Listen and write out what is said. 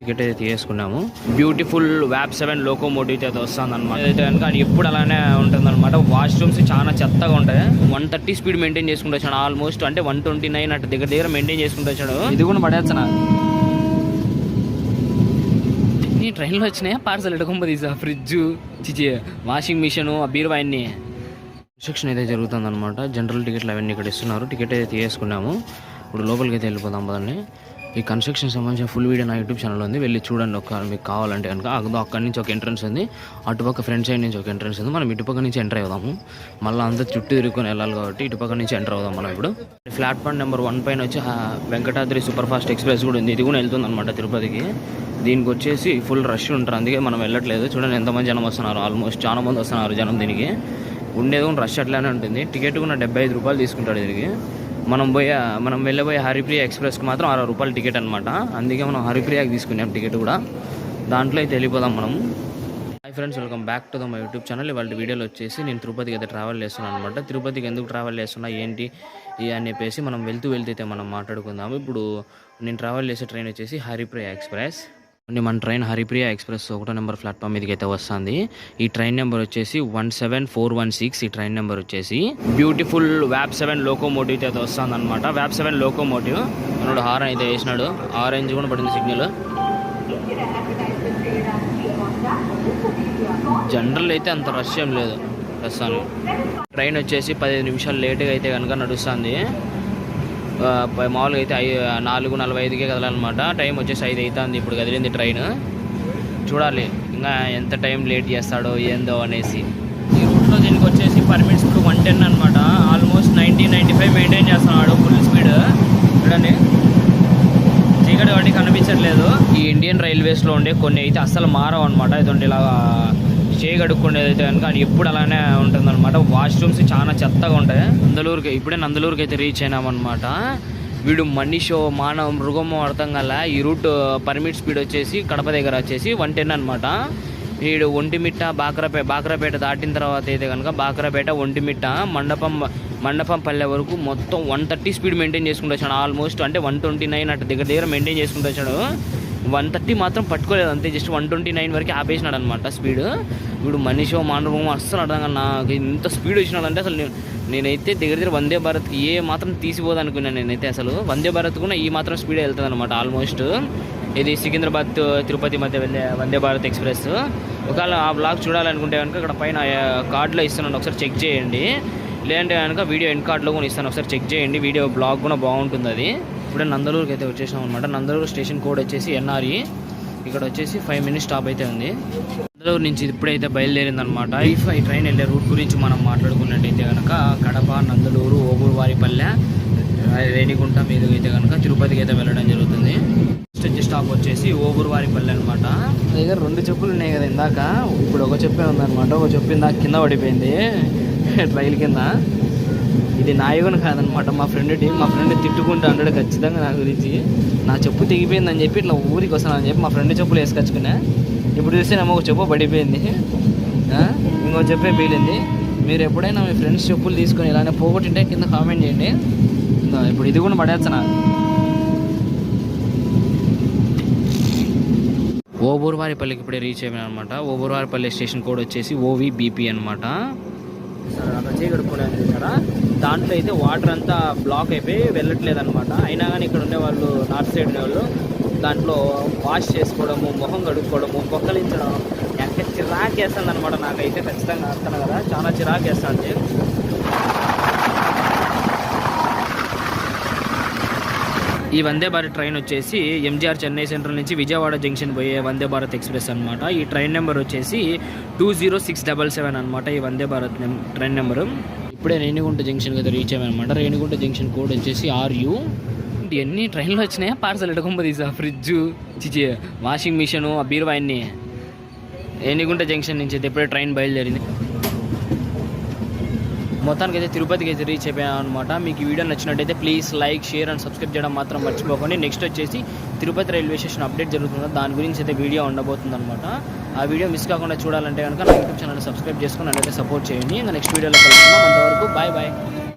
Ticket అయితే తీసుకున్నాము. Beautiful వ్యాప్ 7 locomotive అయితే వస్తుంది అనమాట. అయితే కనుక అది ఎప్పుడు అలానే ఉంటుంది అనమాట. వాష్రూమ్స్ చాలా చెత్తగా ఉంటాయి. 130 స్పీడ్ మెయింటైన్ చేసుకుంటూ వచ్చాడు ఆల్మోస్ట్, అంటే 129 అటు దగ్గర మెయింటైన్ చేసుకుంటూ వచ్చాడు. ఇది కూడా పడేస్తాను. ఈ ట్రైన్లో వచ్చినాయా పార్సల్ ఎడకొంప తీసా, ఫ్రిడ్జ్ చిచి వాషింగ్ మిషన్ బీరువా అన్నీ. కన్స్ట్రక్షన్ అయితే జరుగుతుంది అనమాట. జనరల్ టికెట్లు అవన్నీ ఇక్కడ ఇస్తున్నారు. టికెట్ అయితే తీసుకున్నాము. ఇప్పుడు లోపలికి అయితే వెళ్ళిపోదాం పదండి. ఈ కన్స్ట్రక్షన్ సంబంధించిన ఫుల్ వీడియో నా యూట్యూబ్ ఛానల్ ఉంది, వెళ్ళి చూడండి. మీకు కావాలంటే కనుక అక్కడి నుంచి ఒక ఎంట్రన్స్ ఉంది, అటుపక్క ఫ్రంట్ సైడ్ నుంచి ఒక ఎంట్రన్స్ ఉంది. మనం ఇటుపక్క నుంచి ఎంటర్ అవుదాము. మళ్ళీ అంతా చుట్టూ తిరుగుకొని వెళ్ళాలి కాబట్టి ఇటుపక్క నుంచి ఎంటర్ అవుదాం మనం. ఇప్పుడు ప్లాట్ఫామ్ నెంబర్ 1 పైన వచ్చి వెంకటాద్రి సూపర్ ఫాస్ట్ ఎక్స్ప్రెస్ కూడా ఉంది. ఇది కూడా వెళ్తుంది అనమాట తిరుపతికి. దీనికి వచ్చేసి ఫుల్ రష్ ఉంటారు, అందుకే మనం వెళ్ళట్లేదు. చూడండి ఎంతమంది జనం వస్తున్నారు, ఆల్మోస్ట్ చాలా మంది వస్తున్నారు జనం. దీనికి ఉండేది కూడా రష్ అట్లానే ఉంటుంది. టికెట్ కూడా 75 రూపాయలు తీసుకుంటాడు దీనికి. మనం వెళ్ళబోయే హరిప్రియ ఎక్స్ప్రెస్కి మాత్రం 60 రూపాయలు టికెట్ అనమాట. అందుకే మనం హరిప్రియకి తీసుకున్నాం టికెట్ కూడా. దాంట్లో అయితే వెళ్ళిపోదాం మనం. Hi friends, welcome back to my YouTube channel. ఇవాళ వీడియోలో వచ్చేసి నేను తిరుపతికి అయితే ట్రావెల్ చేస్తున్నాను అనమాట. తిరుపతికి ఎందుకు ట్రావెల్ చేస్తున్నా ఏంటి అని చెప్పేసి మనం వెళ్తే మనం మాట్లాడుకుందాము. ఇప్పుడు నేను ట్రావెల్ చేసే ట్రైన్ వచ్చేసి హరిప్రియ ఎక్స్ప్రెస్. మన ట్రైన్ హరిప్రియ ఎక్స్ప్రెస్ 1వ నెంబర్ ప్లాట్ఫామ్ మీదకి అయితే వస్తుంది. ఈ ట్రైన్ నెంబర్ వచ్చేసి 17416. ఈ ట్రైన్ నెంబర్ వచ్చేసి బ్యూటిఫుల్ వ్యాప్ 7 లోకోమోటివ్ అయితే వస్తుంది అనమాట. వ్యాప్ 7 లోకోమోటివ్ మనోడు హార్న్ అయితే వేసినాడు. ఆరెంజ్ కూడా పడింది సిగ్నల్. జనరల్ అయితే అంత రష్ ఏం లేదు ప్రస్తుతానికి. ట్రైన్ వచ్చేసి 15 నిమిషాలు లేట్గా అయితే కనుక నడుస్తుంది. మామూలుగా అయితే 4:45కే కదలనమాట. టైం వచ్చేసి 5 అవుతుంది ఇప్పుడు కదిలింది ట్రైన్. చూడాలి ఇంకా ఎంత టైం లేట్ చేస్తాడో ఏందో అనేసి. ఈ రూట్లో దీనికి వచ్చేసి పర్మిట్స్ ఇప్పుడు 110 అనమాట. ఆల్మోస్ట్ 90-95 మెయింటైన్ చేస్తున్నాడు ఫుల్ స్పీడ్. చూడండి చీకటి వాటికి కనిపించట్లేదు. ఈ ఇండియన్ రైల్వేస్లో ఉండే కొన్ని అయితే అస్సలు మారవు అనమాట. ఇదంటే ఇలాగా చేయగడుక్కునేది అయితే కనుక అది ఎప్పుడు అలానే ఉంటుందన్నమాట. వాష్రూమ్స్ చాలా చెత్తగా ఉంటాయి. నందలూరుకి అయితే రీచ్ అయినామన్నమాట. వీడు మనిషో మానవ మృగమో అర్థం కల. ఈ రూట్ పర్మిట్ స్పీడ్ వచ్చేసి కడప దగ్గర వచ్చేసి 110 అనమాట. వీడు ఒంటిమిట్ట బాక్రాపేట దాటిన తర్వాత అయితే కనుక బాక్రాపేట ఒంటిమిట్ట మండపం పల్లె వరకు మొత్తం 130 స్పీడ్ మెయింటైన్ చేసుకుంటూ వచ్చాడు ఆల్మోస్ట్, అంటే 129 అటు దగ్గర మెయింటైన్ చేసుకుంటూ వచ్చాడు. 130 మాత్రం పట్టుకోలేదు అంతే, జస్ట్ 129 వరకు ఆపేసినాడు అనమాట స్పీడ్. ఇప్పుడు మనిషో మానవం అస్సలు అర్థం కదా. నాకు ఇంత స్పీడ్ వచ్చినాడంటే అసలు నేనైతే దగ్గర వందే భారత్కి ఏ మాత్రం తీసిపోదు అనుకున్నాను. నేనైతే అసలు వందే భారత్ కూడా ఈ మాత్రం స్పీడ్ వెళ్తుంది అనమాట ఆల్మోస్ట్. ఇది సికింద్రాబాద్ తిరుపతి మధ్య వెళ్ళే వందే భారత్ ఎక్స్ప్రెస్. ఒకవేళ ఆ బ్లాగ్ చూడాలనుకుంటే కనుక ఇక్కడ పైన కార్డులో ఇస్తున్నాను, ఒకసారి చెక్ చేయండి. లేదంటే కనుక వీడియో ఎండ్ కార్డులో కూడా ఇస్తాను, ఒకసారి చెక్ చేయండి. వీడియో బ్లాగ్ కూడా బాగుంటుంది అది. ఇప్పుడే నందలూరుకి అయితే వచ్చేసాం అనమాట. నందలూరు స్టేషన్ కోడ్ వచ్చేసి NRE. ఇక్కడ వచ్చేసి 5 మినిట్స్ స్టాప్ అయితే ఉంది. నందలూరు నుంచి ఇప్పుడైతే బయలుదేరింది అనమాట. ఈ ట్రైన్ వెళ్ళే రూట్ గురించి మనం మాట్లాడుకున్నట్టయితే కనుక కడప, నందలూరు, ఓబూరువారిపల్లె, రేణిగుంట మీదకి అయితే కనుక తిరుపతికి అయితే వెళ్ళడం జరుగుతుంది. ఫస్ట్ స్టాప్ వచ్చేసి ఓబూరువారిపల్లె అనమాట. దగ్గర 2 చెప్పులు ఉన్నాయి కదా ఇందాక, ఇప్పుడు ఒక చెప్పే ఉందన్నమాట. ఒక చెప్పు ఇందాక కింద పడిపోయింది రైలు కింద. ఇది నాయకుని కాదనమాట, మా ఫ్రెండ్ తిట్టుకుంటూ అంటాడు ఖచ్చితంగా నా గురించి. నా చెప్పు తెగిపోయిందని చెప్పి ఇట్లా ఊరికి వస్తానని చెప్పి మా ఫ్రెండ్ చెప్పులు వేసుకొచ్చుకున్నా. ఇప్పుడు చూస్తే నమ్మ ఒక చెప్పు పడిపోయింది, ఇంకో చెప్పే పీలింది. మీరు ఎప్పుడైనా మీ ఫ్రెండ్స్ చెప్పులు తీసుకొని ఇలానే పోగొట్టింటే కింద కామెంట్ చేయండి. ఇప్పుడు ఇది కూడా పడేస్తున్నా. ఓబూరువారిపల్లికి ఇప్పుడే రీచ్ అయ్యాను అనమాట. ఓబూరువారిపల్లి స్టేషన్ కోడ్ వచ్చేసి OVBP అనమాట. అక్కడ చేయగడుకోవడానికి చూసారా, దాంట్లో అయితే వాటర్ అంతా బ్లాక్ అయిపోయి వెళ్ళట్లేదు అనమాట. అయినా కానీ ఇక్కడ ఉండేవాళ్ళు నార్త్ సైడ్ ఉండేవాళ్ళు దాంట్లో వాష్ చేసుకోవడము, మొహం కడుక్కోవడము, పొక్కలించడం ఎంత చిరాకు వేస్తుంది అనమాట. నాకైతే ఖచ్చితంగా వస్తాను కదా, చాలా చిరాకు వేస్తుంది. ఈ వందే భారత్ ట్రైన్ వచ్చేసి MGR చెన్నై సెంట్రల్ నుంచి విజయవాడ జంక్షన్ పోయే వందే భారత్ ఎక్స్ప్రెస్ అనమాట. ఈ ట్రైన్ నెంబర్ వచ్చేసి 20677 అనమాట. ఈ వందే భారత్ ట్రైన్ నెంబరు. ఇప్పుడే రేణిగుంట జంక్షన్కి అయితే రీచ్ అయ్యామన్నమాట. రేణిగుంట జంక్షన్ కోడ్ వచ్చేసి RU. ఎన్ని ట్రైన్లో వచ్చినాయా పార్సల్ ఎడకొంప తీసా, ఫ్రిడ్జ్ చిచి వాషింగ్ మిషన్ బీరువా అన్నీ. రేణిగుంట జంక్షన్ నుంచి అయితే ఇప్పుడే ట్రైన్ బయలుదేరింది. మొత్తానికి అయితే తిరుపతికి అయితే రీచ్ అయిపోయాను అనమాట. మీకు ఈ వీడియో నచ్చినట్టయితే please like, share and subscribe చేయడం మాత్రం మర్చిపోకండి. నెక్స్ట్ వచ్చేసి తిరుపతి రైల్వే స్టేషన్ అప్డేట్ జరుగుతుంది, దాని గురించి అయితే వీడియో ఉండబోతుంది అనమాట. ఆ వీడియో మిస్ కాకుండా చూడాలంటే కనుక నా యూట్యూబ్ ఛానల్ సబ్స్క్రైబ్ చేసుకుని నన్నైతే సపోర్ట్ చేయండి. ఇంకా నెక్స్ట్ వీడియోలో కలుసుకుందాం. అంతవరకు బాయ్.